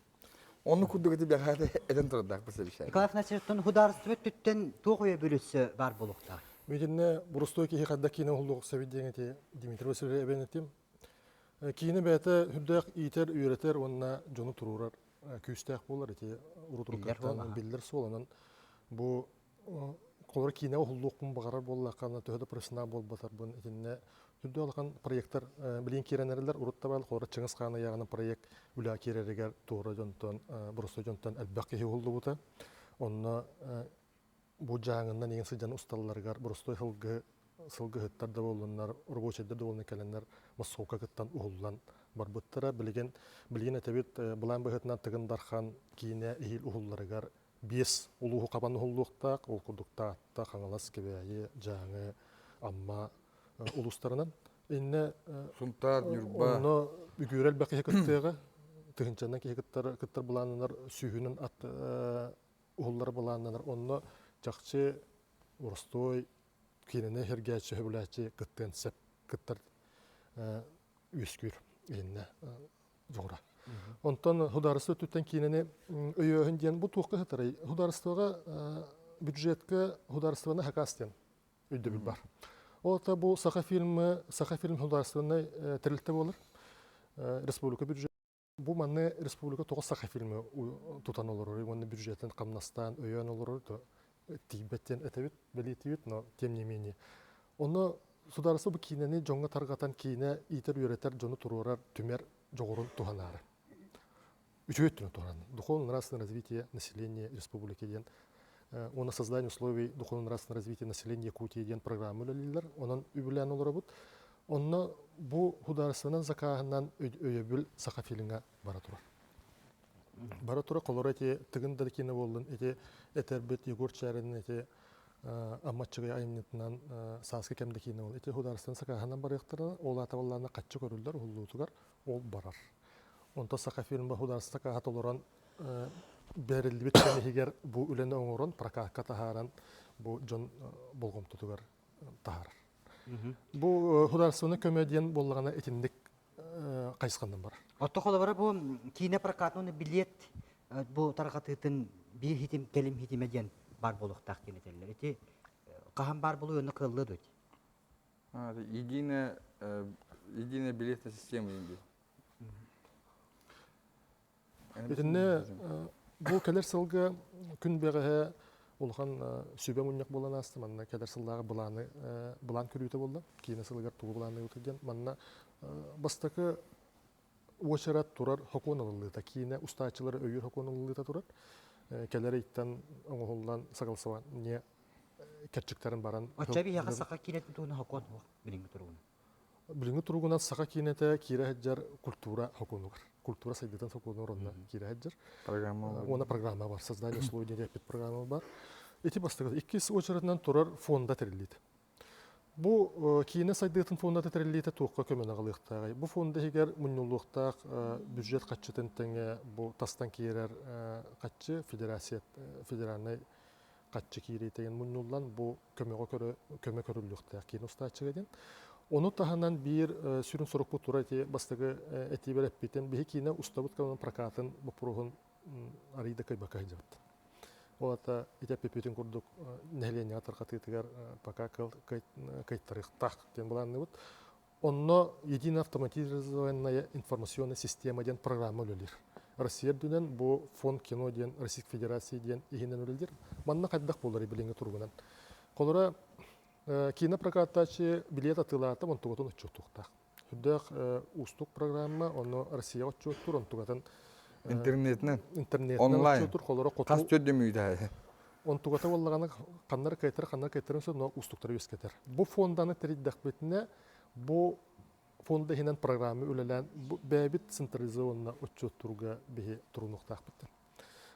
Onu kudugati bähäde eden turdak bu sebişler. Николаев Насировтун хударство түттен тугуя бөлүсү бар болукта. Мединне бурустой ки хадда кине улук савиддеңете Дмитрий Васильевич эбенетим. Кине бәте хүддәк итер үйрәтер онна жону турурар күстәк булар ити урутуркаттан биллер соланан бу колор кине улук бун багарар боллаккана төһөдө профессионал болбатар бун итинне Хүдді алған проекттар білген керенерлер ұрытта бал, қоры Чыңыз қаны яғының проект үлі керерігер туғыры жонтан, бұрысты жонтан әлбәқ кехе олды бұта. Онына бұ жаңынан еген сыжаны ұсталыларғар, бұрысты сылғы ғыттарда болынлар, ұрбочедер де болын кәленлер, мұсауқа ғыттан ұғылан бар бұттыра. Білген әтебет бұлан бұғытынан тығындархан кейіне ехил ұғыларығар 5 ұлығы қабан ұғылықтақ, ол құрдықта атта қаңалас кебәйі жаңы амма улустарынан инне сунтар юрба оны үгүрел бакы хекеттеге тыгынчанан кеттер буланнар сүйүнүн ат уллар буланнар онно жакчы урстой кинене хергәче хөбүләче кеттен сеп кеттер үскүр инне жора онтон хударысы түттен кинене өйөһүн ден бу туқы хатырай хударыстыга бюджетке хударыстыгына хакастен өйдөбүл бар. Ота бу саха фильм художественный терилте болар. Республика бюджет. Бу манне республика тоғыз саха фильмы тутан олар. Оның бюджеттен Камнастан, өйөн олар. Тибеттен этебит, белетибит, но тем не менее. Оны сударысы бу кинени жоңга таргатан кине итер үйретер жону турурар түмер жоғырын туханары. Үчөйттүнө туран. Духовно-нравственное развитие населения республики ден. На создание условий духовно-нравственного развития населения Якутии ден программы лилер, онан үбүлән олар бут. Онна бу хударысынан закаһынан өйөбүл саха фильмга бара тура. Бара тура колорати тыгындар кине болдун, эти этербет Егор Чарин эти аммачыга айнытынан саска кемде кине бол. Эти хударыстан сакаһынан барыктыры, ол атабалларына катчы көрүлдер, уллутугар ол барар. Онта саха фильмга хударыста каһат олоран берилди биткени егер бу үлене оңорон прокатка тахаран бу жон болгом тутугар тахар. Бу хударсыны комедиан болгана этиндик кайскандан бар. Отто холобара бу кине прокатны билет бу таргатытын бир хитим келим хитиме ден бар болуқтақ кенетелер. Эти қахан бар болу өні қылды дөт. Единая билетная система инде. Бетинне бу келер сылга күн беге улхан сүбе муньяк болан асты манна келер сылдагы булан көрүтө болду. Кийин сылгар тугу буланы өтөдөн манна бастакы очерат турар хоконоллыта кийин устачылары өйүр хоконоллыта турар. Келер иттен оңолдан сагалсаван не кечиктерин баран. Оча би яга сака кинет тугуна хокон билинги тургуна. Билинги тургуна сака кинете кире хаджар культура хоконугар. Культура сайдытан хоконугар онна кире хаджар. Программа. Она программа бар, создание условий репет программа бар. Эти бастыгы иккис очереднен турар фонда терилит. Бу кийине сайдытын фонда терилите туукка көмөн агалыктагы. Бу фонда эгер муннулуктак бюджет каччытын теңе бу тастан кийерер каччы федеральный каччы кийери деген муннуллан бу көмө көрүлүктак кийин устачыга ден. Onu tahanan bir sürün soruk bu tura eti bastığı eti bir epiten bir hikine ustabut kalan prakatın bu prohun arayda kay bakay jabt. O ata eti epitin kurduk nehleni atar katıtıgar pakakal kay tarih tak den bulan nebut. Onu единая автоматизированная информационная система ден программа өлелер. Россия дүнен bu fond кино ден Российской Федерации ден игенен өлелер. Манна кайдак болар билинге тургунан. Колора кинопрокаттачы билет атылаты он тугатон отчуттуктак. Хүддак устук программа оны Россия отчуттур он тугатан интернетнен онлайн отчуттур колора коту. Кас төддөмүйдө. Он тугата боллаганы каннар кайтырын со но устуктар өскетер. Бу фонданы териддак бетине бу фонда хинен программа үлелен бәбит централизованна отчуттурга бихи турунуктак бит.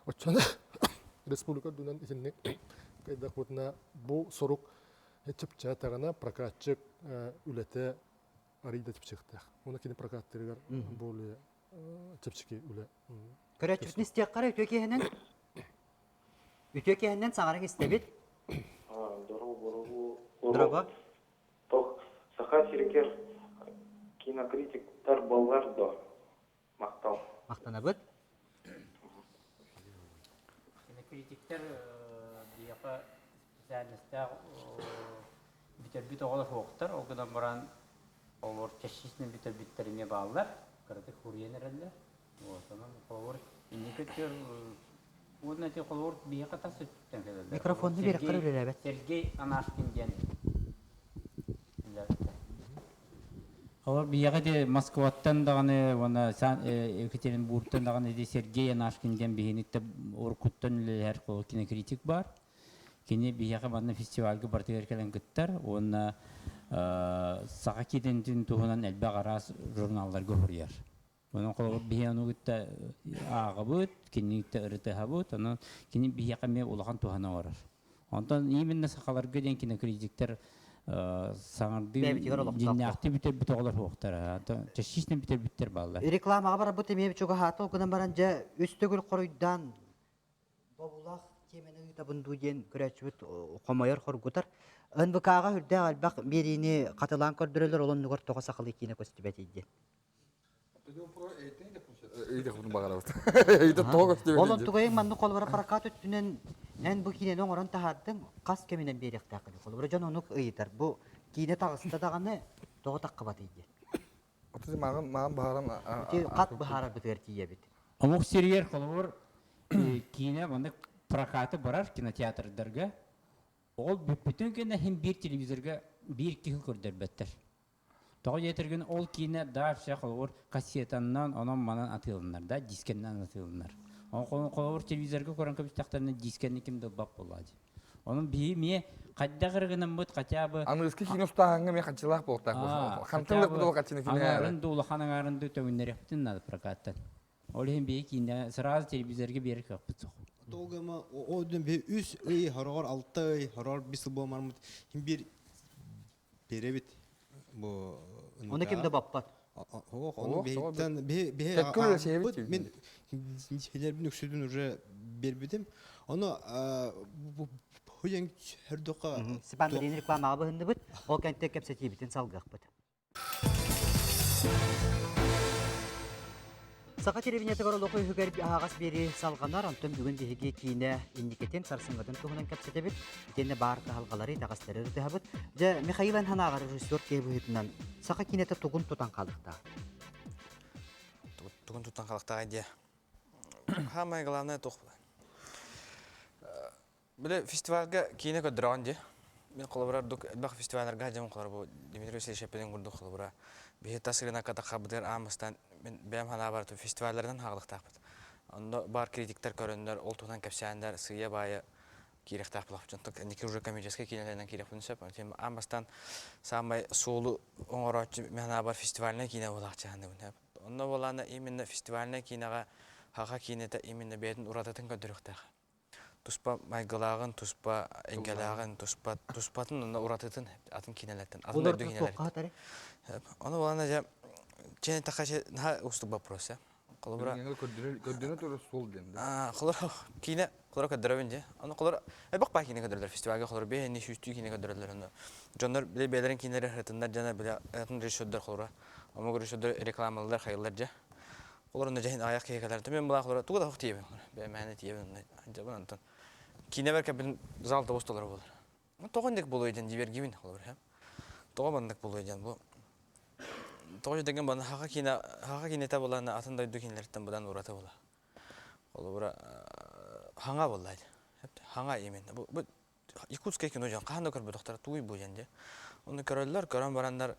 Отчана республика дүнен исинне кайдак бутна бу сорук чыпча тагына прокатчык үлете арыйда чыпчыктак. Уна кини прокаттыргар более чыпчыки үле. Көрөчүк нистек кара өтөкенен саңарың истебит. Дорого. Тох саха сиркер кинокритиктер баллар да мактау. Мактанабыт. Кинокритиктер бияка специалисттер бит оғылы хоқтар, оғыдан бұран олар тәшісінің біттеріне бағылар, қырды көрген әрәлі. Осынан қолыр, инекеттер, одан әте қолыр бия қатасы түттен келеді. Микрофонды беріп қыры өлі әбет. Сергей Анашкин ден. Олар бияға де Москваттан дағаны, Екатеринбургтан дағаны де Сергей Анашкин ден бейінікті оркуттан үлі әр қолы кинокритик бар. Кене бияға манна фестивальге бартыгар келен кыттар, онна саға кетентін туғынан әлбәқ арас журналларға хүрияр. Онын қолы бияну кытта аға бұд, кенігітті ұрытыға бұд, онын кене бияға ме олаған туғана орар. Онтан именно сақаларға ден кинокритиктер саңырды жиннақты бүтер оғылар хоқтар. Чашишнен бүтер балдар. Рекламаға бара бұт емей чуға хаты, оғынан баран жа өстігіл қоройдан бабулақ теменің табынду ден көрәчүбіт қомайыр қоргутар. НВК-ға үрді албақ беріне қатылан көрдірілер олон нүгір тоға сақылы кейіне көстібәт еді. Олон тұғайың манны қолбара паракат өттінен ән бұл кейінен оңырын тағардың қас кемінен берек тақылы. Қолбара жан оны ұйытар. Бұл кейіне тағысында дағаны тоғы таққы бат еді. Қат бұхарар бұтығар тие бет. Амуқ сериер қолбар кейіне мұны прокаты барар кинотеатрдарға. Ол бүтін кені хем бір телевизорға бір кең көрдер бәттір. Тоғы жетірген ол кейіне дағыпша қолғыр кассетаннан, онан манан атылынар да, дискеннен атылынар. Оның қолғыр телевизорға көрін көпістақтарына дискенні кемді бап болады. Оның бейі ме қадда қырғынан бұд қатябы... Анғызғы кино ұстағанға ме қатшылақ болтақ. Қантылық бұд ол қатшыны кино әрі. Аңарынды ұлықаның арынды төгіндер ептін нады прокаттан. Ол хем бейі кейінде сразу телевизорға берік өппіт соқ. Толгама о ден бе үс ый хорор алты хорор бисыл болмармыт хим бир беребит бу Оны кимде баппат? Оны бейтен бе мен хелербин үксүдүн уже бербедим. Оны хуяң хердока Сипан билин рекламага быһынды бит. Ол кентте кепсети битен салгак бит. Сақа телевинеті горолықы үгер ағас бері салғанар, антон бүгін бігеге кейіне индикетен сарсыңғадың туғынан кәпсетебет, тені бар тағалғалары тағастары рүтіғабыт. Жа Михаил Анханағар режиссер кейбіғетінен сақа кейінеті тұғын тұтан қалықта. Тұғын тұтан қалықта айдия. Хамай главное тоқ бұлай. Біле фестивальға кейіне көдіраған де. Мен қолабырар әлбақ фестивальларға жамын қолар бұл Дмитрий Селишепеден күрді қолабыра. Бейі тасырына қата қабыдыр амыстан мен бәйім хана бар фестивальлерден хағылықтақ бұд. Онда бар критиктер көріндер, ол тұғынан кәпсәндер, сыя байы керектақ бұлақ бұд. Әнеке уже комедиясқа кейінелерінен керек бұдын сөп. Амыстан самай солы оңыраушы мен хана бар фестивальіне кейіне болақ жағанды бұд. Онда болағында именно фестивальіне кейінеға хаға кейінеті именно бәйдің ұрататын көдіріқтақ. Туспа майгылағын, туспа әңгелағын, туспатын онда ұратытын атын кейінелеттін. Олар тоққа атары? Оны болағында жа чені тақашы ұстық вопрос. Көддені тұры сол денді. Қолар кейіне қолар көддірәбін де. Оны қолар әбақ бай кейіне көддірілер. Фестивальға қолар бейінне шүйісті кейіне көддірілер. Жондар біле бәлерін кейінері ғытындар жана біле әтін режиссердар қолара. Омы режиссердар рекламалылар қайылар жа. Қолар онда жайын аяқ кейекалар. Мен бұла қолара туға да құқ тиебін. Бәмәні тиебін. Кейіне бәрке білін залды босталар болар. Тоғындек болу еден дебергивін қолар. Тоға бандық болу еден бұл. Тоғы жедеген баны хақа кейінеті боланы атындай дүкенлерден бұдан ұраты бола. Ол бұра хаңа болайды. Хаңа емен. Бұл Якутская кино жан қағанда көрбі доқтары туй бұл жәнде. Оны көрелілер, көрен барандар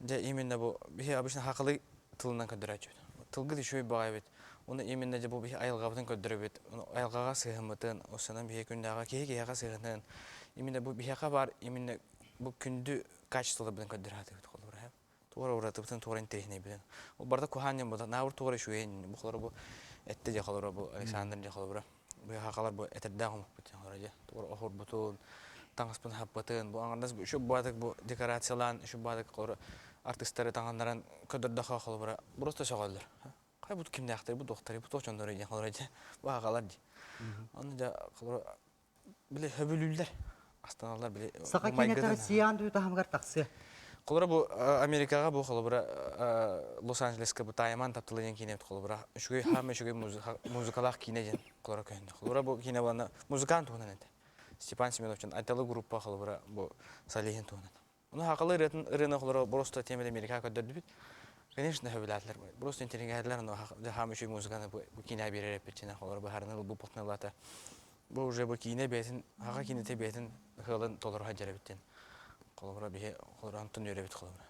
еменде бұл обычно хақылы тылынан көдір әчіп. Тылғы дешөй бағай бет. Оны еменде бұл айылғабытын көдірі бет. Айылғаға сығымытын, осынан бе күндіға кейеға сығынын. Еменде бұл бейеға бар, еменде бұл күнді качестволы білін көдір әті бет. Туғара ұратып бұтын туғара интерехіне білін. Ол барда куханен бұда, нағыр туғара шуен. Бұл қолары бұл әтті де қалыра, бұл Александр де қалыра. Бұл хақалар бұл әтірді ғымық бұтын қалыра де. Туғара оқыр бұтын, таңыспын хап бұтын. Бұл аңғандас үші бадық бұл декорациялан, үші бадық қалыра артистері таңғандаран көдірді қалыра. Бұрыста соғалдар. Қай бұд кімді ақтары, бұд оқтары, бұд тоқчандары де қалыра де. Бұл хақалар де. Оны да қалыра біле хөбілілдер. Астаналар біле. Сақа кенеттері сиян дүйті хамғар тақсы. Қолыра бұл Америкаға бұл қолыра Лос-Анджелеске бұл тайман таптылы ден кейінеп қолыра. Үшіге хамы үшіге музыкалақ кейіне ден қолыра көйінді. Қолыра бұл кейіне боланы музыкант туғынан әді. Степан Семеновичен айталы группа қолыра бұл Салихин туғынан. Оны хақылы ұрыны қолыра бұрысты темелі Америка көдірді бет. Конечно, хөбіләтлер бұл. Бұрысты интернеге әділер, хамы үшіге музыканы бұл кейіне берер әпетчені қолыра бұл харынығы бұл бұқтынылаты. Бұл уже бұл кейіне бетін, хақа кейінете бетін ғылын толырға жарабеттен. Қолыбыра бейе қолыра антын өре бет қолыбыра.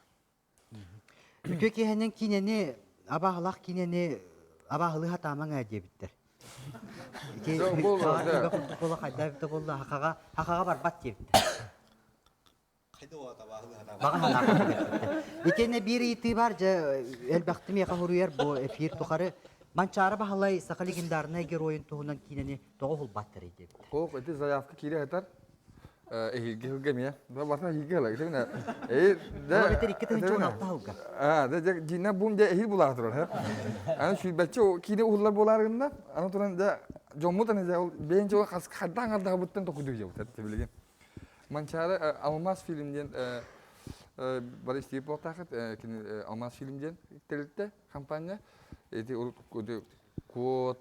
Үтө кейінен кейінені, абағылақ кейінені, абағылы хатаман әде біттір. Хақаға бар бат де біттір. Баға ханақы біттір. Етені бір еті бар, әлбәқті меқа ғыруер бұл эфир тұқары. Манчары бағалай сақалы кендарына егер ойын тұғынан кейінені тоғы ғыл баттыр еді біттір. Қоқ, әті заявка кейлі әтар. Ehilge hugamiya. Da barta hilge la. Tevna. Da beter ikki tane çoğun altta huga. Da jinna bum de ehil bular turur ha. Ana şu bacı o kine uhlar bularında. Ana turan da jomutan ja bence o kas kaddan kaddan buttan tokudu ya tat bilgen. Mançara Almaz filmden barış tip ortakat kine Almaz filmden telette kampanya. Eti o kod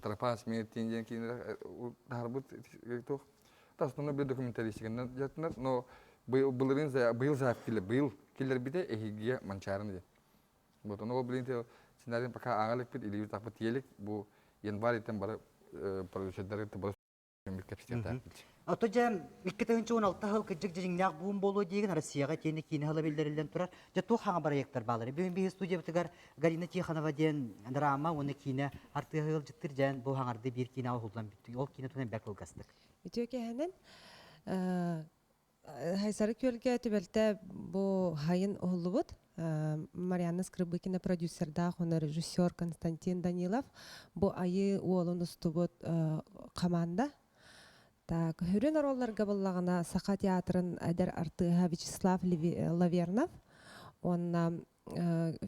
trapas meeting kine darbut to Тастона бе документалистикандан жатынат, но быйыл заап келі, быйыл келер біде эхиге манчарын де. Вот, оны ол білін те сценарийін пока аңалық бет, или тақпы тиелік, бұл январь еттен бары продюсердері те бұрыс көмбек кәпістен тақ білді. Ото жа, 2016 хыл кіжік жеңнақ буын болу деген Россияға тені кейін хылы белдерілден тұрар. Жа тоқ хаңа бара ектар балары. Бүгін бейі студия бітігар Галина Тиханова ден драма, оны кейіне артығы хыл жыттыр жән бұл хаңарды бір кейіне ауылдан бітті. Ол кейіне тұнан бәк ұлғастық. Өтөке хәнен хайсары көлге төбелте бу хайын оғылы бұд. Марианна Скрыбыкина продюсерда, оны режиссер Константин Данилов. Бу айы уолын ұсты бұд команда. Так, хүрен оролларга боллагана Сақа театрын әдер артыға Вячеслав Лавернов, онна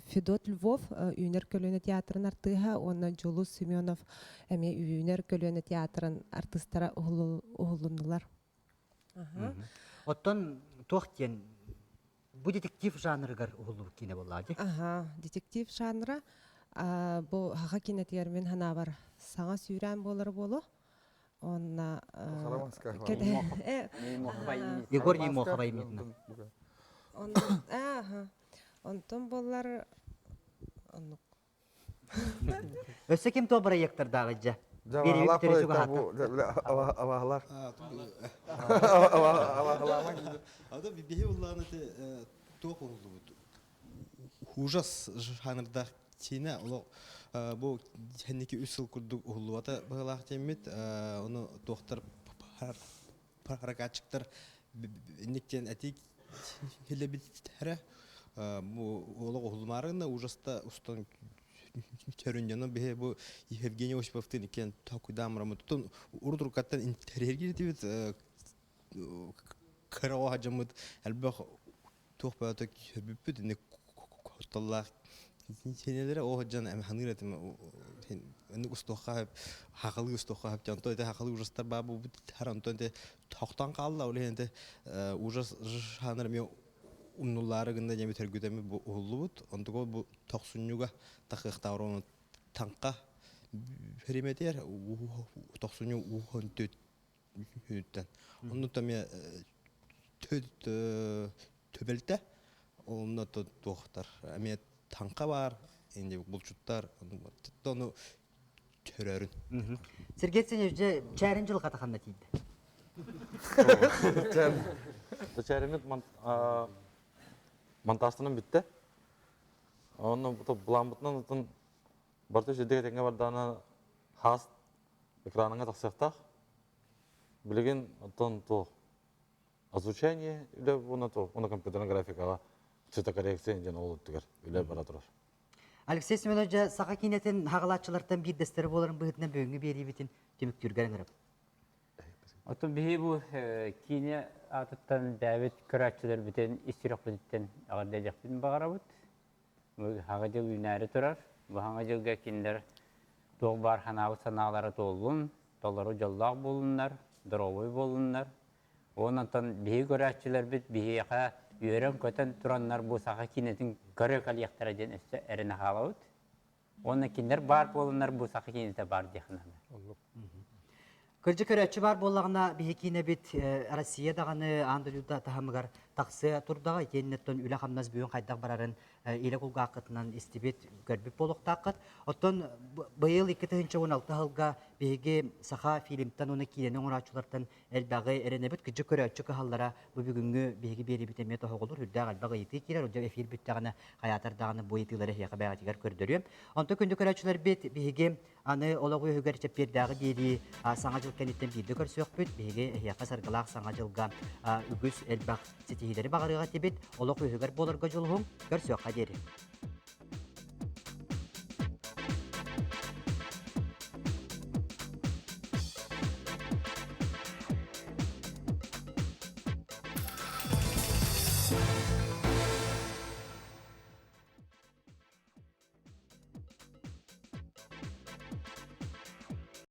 Федот Львов үйнер көлөні театрын артыға, онна Жолу Семенов әме үйнер көлөні театрын артыстара ұғылындылар. Оттон тоқтен, бұ детектив жанрыгар ұғылу кейіне болады? Детектив жанры. Бу хаха кинетиермен хана бар саңа сүйрән болар болу. Онна Егор Немохова именно. Онтон болар Өсө ким то проекттардагы жа. Жабағалар проекттар бұл авағалар. Ада бибеһи улланы те тоқ олду. Ужас жанрда тина ол бу хенники 3 жыл күрдүк уллуата багалак темет оны доктор парагатчыктар иннектен атик хелебиттере бу олог улмарына ужаста устан Терюньяна бе бу Евгений Осиповтын кен такудам рамутун урдуркаттан интерьерге дебит карава хажамыт албах тухпата бүппүт не коталлар сенелере о жан ам ханыратын эни устохап хакылы устохап жанто эте хакылы ужастар бабу тарантон те токтан калды ол энде ужас жанр мен умнулары гында жеме тергүдеме бу уллубут ондуго бу токсуннуга такыктаврону танка периметр токсунну ухонтөт үттен оннута ме төбелте онна доктор аме танка бар энди булчуттар ону төрөрүн Сергей Алексеевич чарын жыл катаханна тийди. Чарымет монтажтынан битти. Оны буламбытынан утун барты жердеге теңге барданы хас экраныңа таксактак. Билген отон то озвучение или оны компьютерный графикага цветокоррекция жана ол түгөр үле бара турар. Алексей Семенович сака кинетин хагалатчылардан бир дестери боларын быгытынан бөгүнгө берибитин түмүктүргөрөңөр. Отон бихи бу кине атыттан Давид көрәтчілер бітен истирек бітен ағырда жақпын бағарабыт. Хаңа жыл үнәрі тұрар. Бұл хаңа жылға киндер тоғы бар ханағы саналары толуын, толары жоллақ болынлар, дұровой болынлар. Онантан бихи көрәтчілер біт бихи яқа үйерен көтен тұранлар бұл сақа кинетін көрі қалияқтары ден өсті әріні қалауыт. Оны киндер бар болынлар бұл сақа кинеті бар дейхінаны. Кыржы көрәтчі бар болағына бейкине бит Россия дағаны Андалюда тахамыгар тақсы турдага кеннеттен үле хамназ бүйін қайдақ барарын иле кулга ақытынан истибет көрбіп болуқтақыт. Оттон быйыл 2016 жылға бейге саха фильмтан оны киенен оңырачылардан әлбағы әренебет кыржы көрәтчі кахаллара бұл бүгінгі бейге бері бітемет оғылыр. Үрдәғ әлбағы еті керер, үрдәғ эфир біттіғаны қаятардағаны бұл етілері яқы бәғатигер көрдірі. Онты күнді көрәтчілер бет бейге аны олығы өгер чеппердәғы бейді саңа жыл кәнеттен бейді көрсөк бүт, бейге яқы сарғылақ саңа жылға үгіз әлбақ сетихилері бағарыға тебет, олығы өгер болырға жолғың көрсөк қадері.